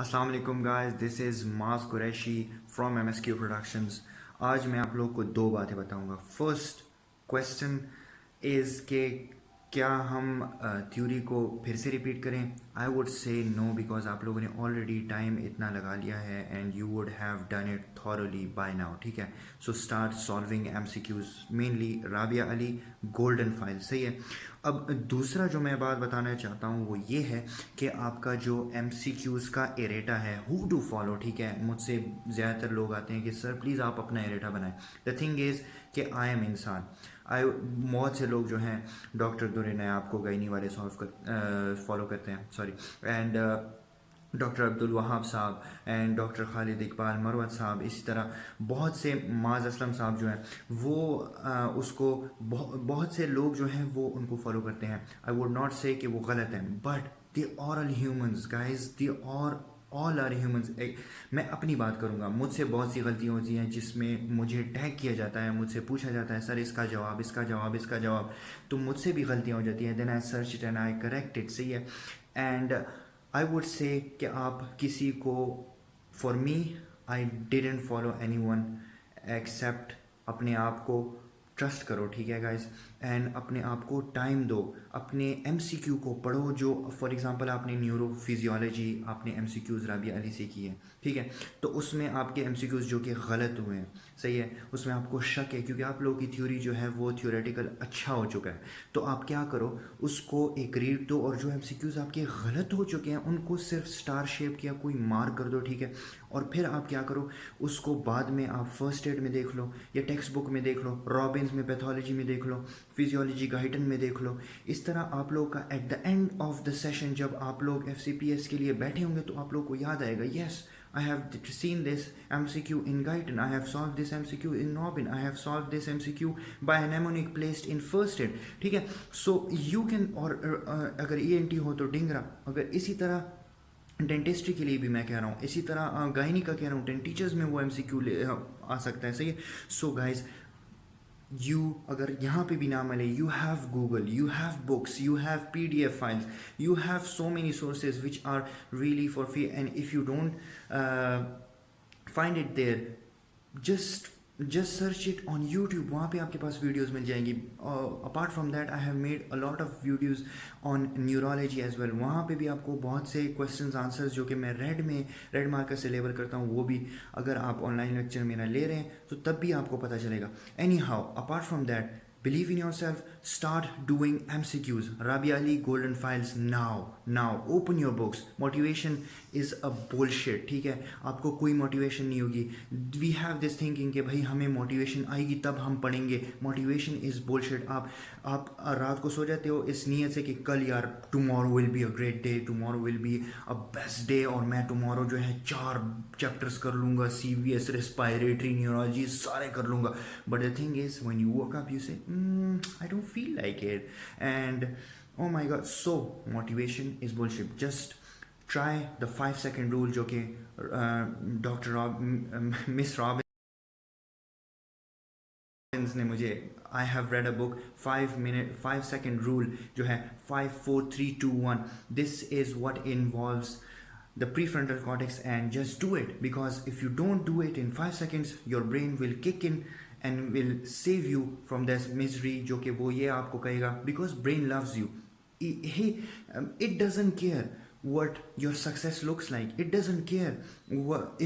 अस्सलाम वालेकुम guys, this is mass Qureshi from MSQ productions. आज मैं आप लोग को दो बातें बताऊंगा। फर्स्ट क्वेश्चन इज़ के क्या हम थ्योरी को फिर से रिपीट करें? I would say no, because आप लोगों ने ऑलरेडी टाइम इतना लगा लिया है and you would have done it thoroughly by now. ठीक है, so start solving MCQs, mainly Rabia Ali golden file. सही है। अब दूसरा जो मैं बात बताना चाहता हूँ वो ये है कि आपका जो MCQs का एरेटा है, हु टू फॉलो। ठीक है, मुझसे ज़्यादातर लोग आते हैं कि सर प्लीज़ आप अपना एरेटा बनाएं। द थिंग इज़ कि आई एम इंसान। बहुत से लोग जो हैं डॉक्टर दुरेन आपको गायनी वाले फॉलो करते हैं, sorry, and doctor Abdul Wahab साहब एंड डॉक्टर खालिद इकबाल मरवत साहब, इसी तरह बहुत से माज असलम साहब जो हैं वो उसको बहुत से लोग जो हैं वो उनको फॉलो करते हैं। आई वुड नॉट से कि वो गलत हैं, but they are all humans guys, they are all are humans. मैं अपनी बात करूंगा, मुझसे बहुत सी गलतियाँ होती हैं जिसमें मुझे टैग किया जाता है, मुझसे पूछा जाता है सर इसका जवाब, इसका जवाब, इसका जवाब, तो मुझसे भी गलतियाँ हो जाती हैं। Then I search it and I correct it. सही है। एंड आई वुड से कि आप किसी को, for me I didn't follow anyone except अपने आप को ट्रस्ट करो। ठीक है गाइज, एंड अपने आप को टाइम दो, अपने MCQ को पढ़ो। जो फॉर एग्जांपल आपने न्यूरो फिजियोलॉजी आपने MCQs राबिया अली से की है, ठीक है, तो उसमें आपके MCQs जो कि गलत हुए हैं, सही है, उसमें आपको शक है क्योंकि आप लोगों की थ्योरी जो है वो थ्योरेटिकल अच्छा हो चुका है। तो आप क्या करो, उसको एक रीड दो और जो MCQs आपके गलत हो चुके हैं उनको सिर्फ स्टार शेप किया कोई मार्क कर दो। ठीक है, और फिर आप क्या करो, उसको बाद में आप फर्स्ट एड में देख लो या टेक्स्ट बुक में देख लो, रॉबिन्स में पैथोलॉजी में देख लो, फिजियोलॉजी गाइडन में देख लो। इस तरह आप लोग का at the end of the session जब आप लोग FCPS के लिए बैठे होंगे तो आप लोग को याद आएगा, yes I have seen this MCQ in Guyton, I have solved this MCQ in Robin, I have solved this MCQ by a mnemonic placed in first aid। ठीक है, so you can, और अगर ENT हो तो डिंगरा, अगर इसी तरह dentistry के लिए भी मैं कह रहा हूँ, इसी तरह गायनी का कह रहा हूँ, टीचर्स में वो MCQ आ सकता है। सही है। सो गाइज, you अगर यहाँ पे भी ना मिले, you have Google, you have books, you have PDF files, you have so many sources which are really for free, and if you don't find it there, just search it on YouTube, वहाँ पे आपके पास videos मिल जाएंगी। Apart from that I have made a lot of videos on neurology as well, वहाँ पे भी आपको बहुत से क्वेश्चंस आंसर्स जो कि मैं रेड मार्कर से लेबल करता हूँ, वो भी अगर आप ऑनलाइन लेक्चर मेरा ले रहे हैं तो तब भी आपको पता चलेगा। Any how, apart from that, believe in yourself, start doing MCQs, Rabia Ali golden files now open your books। motivation is a bullshit। ठीक है, आपको कोई मोटिवेशन नहीं होगी। वी हैव दिस थिंकिंग कि भाई हमें मोटिवेशन आएगी तब हम पढ़ेंगे, मोटिवेशन इज़ बुलशिट। आप रात को सो जाते हो इस नीयत से कि कल यार tomorrow will be a great day, tomorrow will be a best day, और मैं टुमारो जो है 4 चैप्टर्स कर लूँगा, CVS, रेस्पायरेटरी, न्यूरोलॉजी सारे कर लूँगा। But the thing is when you वक अप यू से I don't feel like it, and oh my god, so motivation is bullshit। just try the 5-second rule जो कि मिस रॉबिन्स ने मुझे, I have read a book, 5-second rule जो है 5 4 3 2 1। this is what involves the prefrontal cortex, and just do it, because if you don't do it in 5 seconds your brain will kick in and will save you from this misery जो कि वो ये आपको कहेगा, because brain loves you। It doesn't care what your success looks like, it doesn't care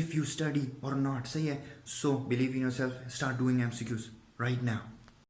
if you study or not। सही है। So believe in yourself, start doing MCQs right now।